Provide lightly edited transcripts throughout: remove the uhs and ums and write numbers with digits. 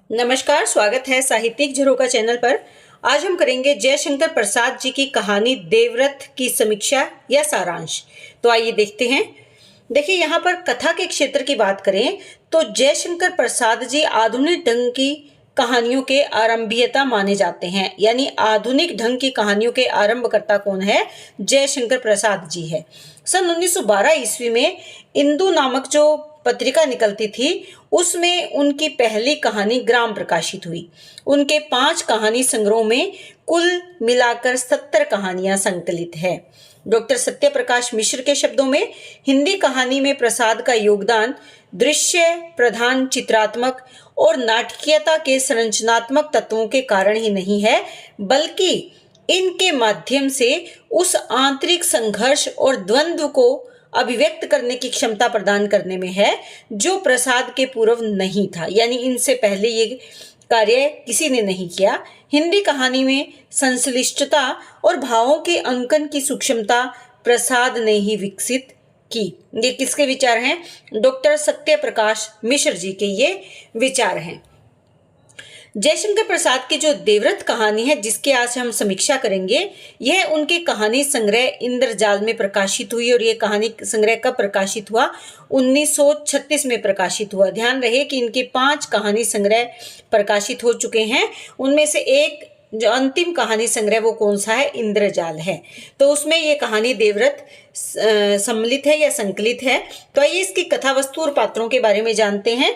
नमस्कार, स्वागत है साहित्यिक झरोखा चैनल पर। आज हम करेंगे जयशंकर प्रसाद जी की कहानी देवव्रत की समीक्षा या सारांश। तो आइए देखते हैं। देखिए, यहाँ पर कथा के क्षेत्र की बात करें तो जयशंकर प्रसाद जी आधुनिक ढंग की कहानियों के आरंभीयता माने जाते हैं। यानी आधुनिक ढंग की कहानियों के आरंभकर्ता कौन है? जयशंकर प्रसाद जी है। सन 1912 ईस्वी में इंदु नामक जो पत्रिका निकलती थी उसमें उनकी पहली कहानी ग्राम प्रकाशित हुई। उनके 5 कहानी संग्रह में कुल मिलाकर 70 कहानियां संकलित है। डॉक्टर सत्य प्रकाश मिश्र के शब्दों में हिंदी कहानी में प्रसाद का योगदान दृश्य प्रधान चित्रात्मक और नाटकीयता के संरचनात्मक तत्वों के कारण ही नहीं है, बल्कि इनके माध्यम से उस आंतरिक संघर्ष और द्वंद्व को अभिव्यक्त करने की क्षमता प्रदान करने में है जो प्रसाद के पूर्व नहीं था। यानी इनसे पहले ये कार्य किसी ने नहीं किया। हिंदी कहानी में संश्लिष्टता और भावों के अंकन की सूक्ष्मता प्रसाद ने ही विकसित की। ये किसके विचार हैं? डॉक्टर सत्य प्रकाश मिश्र जी के ये विचार हैं। जयशंकर प्रसाद की जो देवव्रत कहानी है जिसके आज हम समीक्षा करेंगे, यह उनके कहानी संग्रह इंद्रजाल में प्रकाशित हुई। और ये कहानी संग्रह कब प्रकाशित हुआ? 1936 में प्रकाशित हुआ। ध्यान रहे कि इनके 5 कहानी संग्रह प्रकाशित हो चुके हैं। उनमें से एक जो अंतिम कहानी संग्रह वो कौन सा है? इंद्रजाल है। तो उसमें ये कहानी देवव्रत सम्मिलित है या संकलित है। तो आइए इसकी कथा वस्तु और पात्रों के बारे में जानते हैं।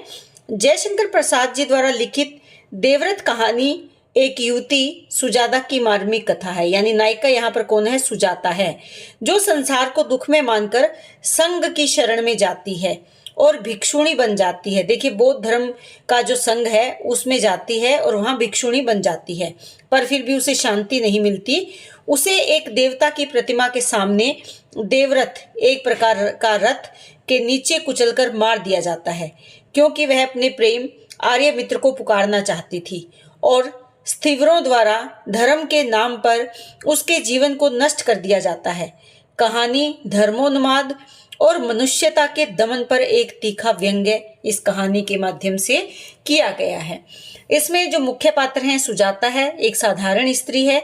जयशंकर प्रसाद जी द्वारा लिखित देवव्रत कहानी एक युवती सुजाता की मार्मिक कथा है। यानी नायिका यहाँ पर कौन है? सुजाता है, जो संसार को दुख में मानकर संघ की शरण में जाती है और भिक्षुणी बन जाती है। देखिए, बौद्ध धर्म का जो संघ है उसमें जाती है और वहां भिक्षुणी बन जाती है, पर फिर भी उसे शांति नहीं मिलती। उसे एक देवता की प्रतिमा के सामने देवव्रत एक प्रकार का रथ के नीचे कुचलकर मार दिया जाता है, क्योंकि वह अपने प्रेम आर्य मित्र को पुकारना चाहती थी और स्थिवरों द्वारा धर्म के नाम पर उसके जीवन को नष्ट कर दिया जाता है। कहानी धर्मोन्माद और मनुष्यता के दमन पर एक तीखा व्यंग्य इस कहानी के माध्यम से किया गया है। इसमें जो मुख्य पात्र हैं, सुजाता है, एक साधारण स्त्री है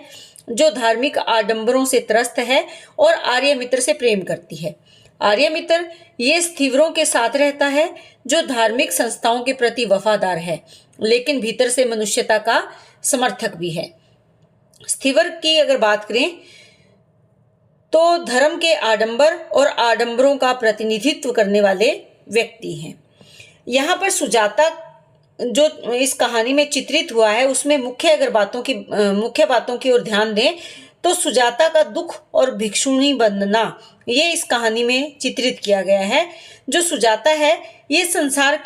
जो धार्मिक आडंबरों से त्रस्त है और आर्य मित्र से प्रेम करती है। आर्य मित्र ये स्थिवरों के साथ रहता है जो धार्मिक संस्थाओं के प्रति वफादार है, लेकिन भीतर से मनुष्यता का समर्थक भी है। स्थिवर की अगर बात करें तो धर्म के आडंबर और आडंबरों का प्रतिनिधित्व करने वाले व्यक्ति हैं। यहाँ पर सुजाता जो इस कहानी में चित्रित हुआ है उसमें मुख्य बातों की ओर ध्यान दें तो सुजाता का दुख और भिक्षुणी बनना ये इस कहानी में चित्रित किया गया है। जो सुजाता है ये संसार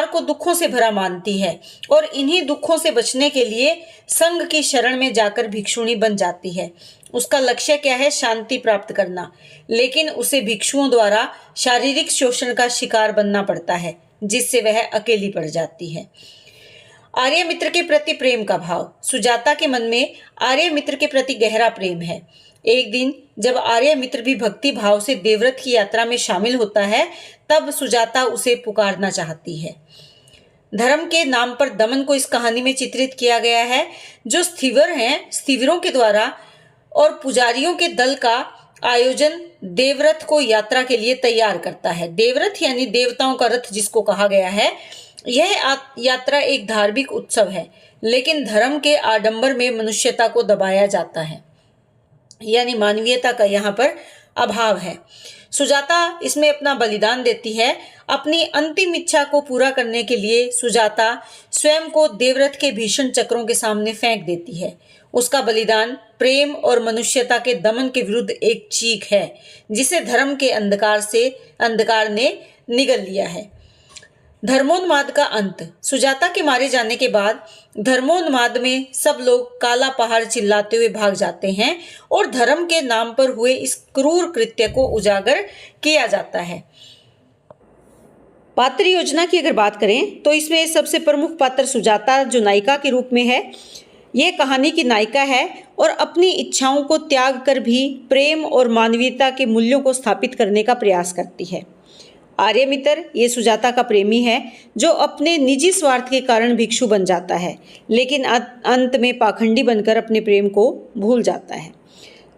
को दुखों से भरा मानती है और इन्हीं दुखों से बचने के लिए संघ की शरण में जाकर भिक्षुणी बन जाती है। उसका लक्ष्य क्या है? शांति प्राप्त करना, लेकिन उसे भिक्षुओं द्वारा शारीरिक शोषण का शिकार बनना पड़ता है, जिससे वह अकेली पड़ जाती है। आर्य मित्र के प्रति प्रेम का भाव। सुजाता के मन में आर्य मित्र के प्रति गहरा प्रेम है। एक दिन जब आर्य मित्र भी भक्ति भाव से देवव्रत की यात्रा में शामिल होता है, तब सुजाता उसे पुकारना चाहती है। धर्म के नाम पर दमन को इस कहानी में चित्रित किया गया है। जो स्थिवर हैं, स्थिवरों के द्वारा और पुजारियों के दल का आयोजन देवव्रत को यात्रा के लिए तैयार करता है। देवव्रत यानी देवताओं का रथ जिसको कहा गया है। यह यात्रा एक धार्मिक उत्सव है, लेकिन धर्म के आडंबर में मनुष्यता को दबाया जाता है, यानी मानवीयता का यहाँ पर अभाव है। सुजाता इसमें अपना बलिदान देती है। अपनी अंतिम इच्छा को पूरा करने के लिए सुजाता स्वयं को देवव्रत के भीषण चक्रों के सामने फेंक देती है। उसका बलिदान प्रेम और मनुष्यता के दमन के विरुद्ध एक चीख है जिसे धर्म के अंधकार ने निगल लिया है। धर्मोन्माद का अंत। सुजाता के मारे जाने के बाद धर्मोन्माद में सब लोग काला पहाड़ चिल्लाते हुए भाग जाते हैं और धर्म के नाम पर हुए इस क्रूर कृत्य को उजागर किया जाता है। पात्र योजना की अगर बात करें तो इसमें सबसे प्रमुख पात्र सुजाता जो नायिका के रूप में है। ये कहानी की नायिका है और अपनी इच्छाओं को त्याग कर भी प्रेम और मानवीयता के मूल्यों को स्थापित करने का प्रयास करती है। आर्यमित्र ये सुजाता का प्रेमी है जो अपने निजी स्वार्थ के कारण भिक्षु बन जाता है, लेकिन अंत में पाखंडी बनकर अपने प्रेम को भूल जाता है।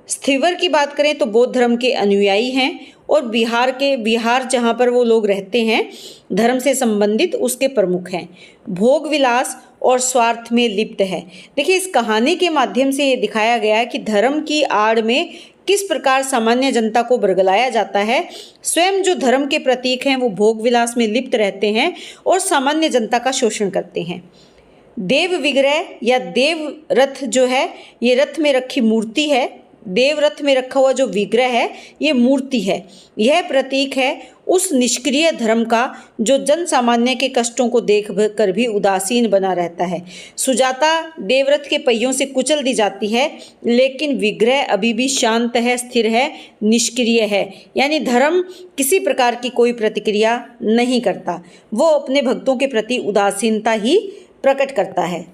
स्थविर की बात करें तो बौद्ध धर्म के अनुयायी हैं और बिहार जहाँ पर वो लोग रहते हैं धर्म से संबंधित उसके प्रमुख हैं। भोग विलास और स्वार्थ में लिप्त है। देखिए, इस कहानी के माध्यम से ये दिखाया गया है कि धर्म की आड़ में किस प्रकार सामान्य जनता को बरगलाया जाता है। स्वयं जो धर्म के प्रतीक हैं वो भोग विलास में लिप्त रहते हैं और सामान्य जनता का शोषण करते हैं। देव विग्रह या देव रथ जो है ये रथ में रखी मूर्ति है। देव रथ में रखा हुआ जो विग्रह है ये मूर्ति है। यह प्रतीक है उस निष्क्रिय धर्म का जो जन सामान्य के कष्टों को देख कर भी उदासीन बना रहता है। सुजाता देवरथ के पहियों से कुचल दी जाती है, लेकिन विग्रह अभी भी शांत है, स्थिर है, निष्क्रिय है। यानी धर्म किसी प्रकार की कोई प्रतिक्रिया नहीं करता, वो अपने भक्तों के प्रति उदासीनता ही प्रकट करता है।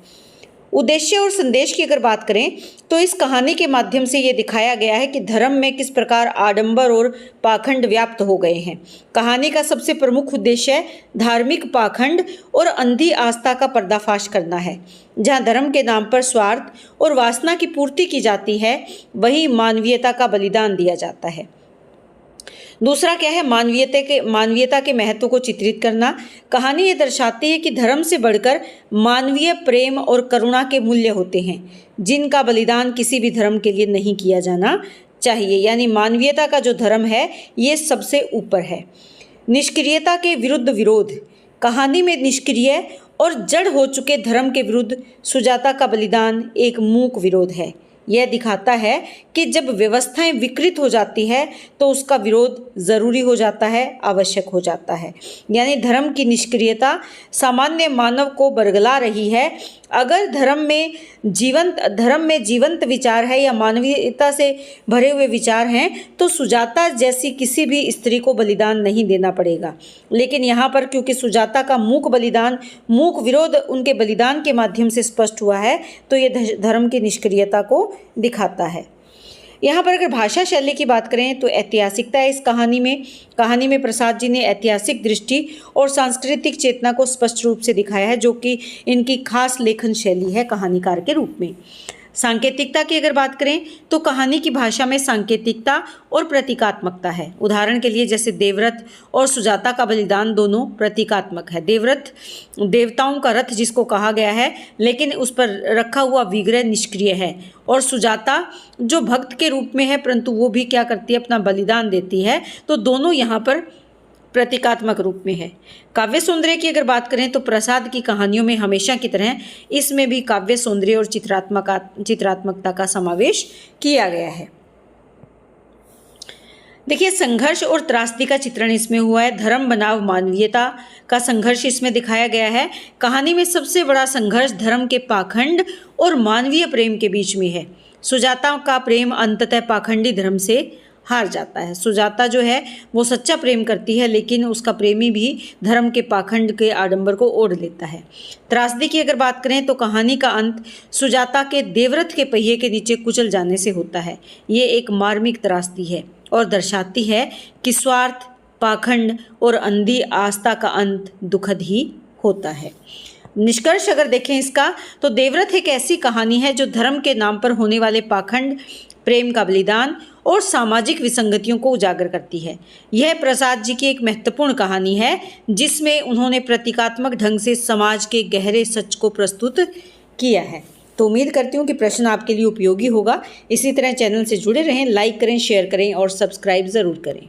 उद्देश्य और संदेश की अगर बात करें तो इस कहानी के माध्यम से ये दिखाया गया है कि धर्म में किस प्रकार आडंबर और पाखंड व्याप्त हो गए हैं। कहानी का सबसे प्रमुख उद्देश्य धार्मिक पाखंड और अंधी आस्था का पर्दाफाश करना है। जहाँ धर्म के नाम पर स्वार्थ और वासना की पूर्ति की जाती है, वहीं मानवीयता का बलिदान दिया जाता है। दूसरा क्या है, मानवीयता के महत्व को चित्रित करना। कहानी ये दर्शाती है कि धर्म से बढ़कर मानवीय प्रेम और करुणा के मूल्य होते हैं, जिनका बलिदान किसी भी धर्म के लिए नहीं किया जाना चाहिए। यानी मानवीयता का जो धर्म है ये सबसे ऊपर है। निष्क्रियता के विरुद्ध विरोध। कहानी में निष्क्रिय और जड़ हो चुके धर्म के विरुद्ध सुजाता का बलिदान एक मूक विरोध है। यह दिखाता है कि जब व्यवस्थाएं विकृत हो जाती है तो उसका विरोध ज़रूरी हो जाता है, आवश्यक हो जाता है। यानी धर्म की निष्क्रियता सामान्य मानव को बरगला रही है। अगर धर्म में जीवंत विचार है या मानवीयता से भरे हुए विचार हैं तो सुजाता जैसी किसी भी स्त्री को बलिदान नहीं देना पड़ेगा। लेकिन यहाँ पर क्योंकि सुजाता का मूक विरोध उनके बलिदान के माध्यम से स्पष्ट हुआ है, तो ये धर्म की निष्क्रियता को दिखाता है। यहाँ पर अगर भाषा शैली की बात करें तो ऐतिहासिकता है इस कहानी में प्रसाद जी ने ऐतिहासिक दृष्टि और सांस्कृतिक चेतना को स्पष्ट रूप से दिखाया है, जो कि इनकी खास लेखन शैली है कहानीकार के रूप में। सांकेतिकता की अगर बात करें तो कहानी की भाषा में सांकेतिकता और प्रतीकात्मकता है। उदाहरण के लिए जैसे देवरथ और सुजाता का बलिदान दोनों प्रतीकात्मक है। देवरथ देवताओं का रथ जिसको कहा गया है, लेकिन उस पर रखा हुआ विग्रह निष्क्रिय है, और सुजाता जो भक्त के रूप में है परंतु वो भी क्या करती है, अपना बलिदान देती है। तो दोनों यहाँ पर प्रतीकात्मक रूप में है। काव्य सौंदर्य की अगर बात करें तो प्रसाद की कहानियों में हमेशा की तरह इसमें भी काव्य सौंदर्य और चित्रात्मकता का समावेश किया गया है। देखिए, संघर्ष और त्रासदी का चित्रण इसमें हुआ है। धर्म बनाम मानवीयता का संघर्ष इसमें दिखाया गया है। कहानी में सबसे बड़ा संघर्ष धर्म के पाखंड और मानवीय प्रेम के बीच में है। सुजाता का प्रेम अंततः पाखंडी धर्म से हार जाता है। सुजाता जो है वो सच्चा प्रेम करती है, लेकिन उसका प्रेमी भी धर्म के पाखंड के आडंबर को ओढ़ लेता है। त्रासदी की अगर बात करें तो कहानी का अंत सुजाता के देवरथ के पहिए के नीचे कुचल जाने से होता है। ये एक मार्मिक त्रासदी है और दर्शाती है कि स्वार्थ, पाखंड और अंधी आस्था का अंत दुखद ही होता है। निष्कर्ष अगर देखें इसका तो देवरथ एक ऐसी कहानी है जो धर्म के नाम पर होने वाले पाखंड, प्रेम का बलिदान और सामाजिक विसंगतियों को उजागर करती है। यह प्रसाद जी की एक महत्वपूर्ण कहानी है जिसमें उन्होंने प्रतीकात्मक ढंग से समाज के गहरे सच को प्रस्तुत किया है। तो उम्मीद करती हूँ कि प्रश्न आपके लिए उपयोगी होगा। इसी तरह चैनल से जुड़े रहें, लाइक करें, शेयर करें और सब्सक्राइब ज़रूर करें।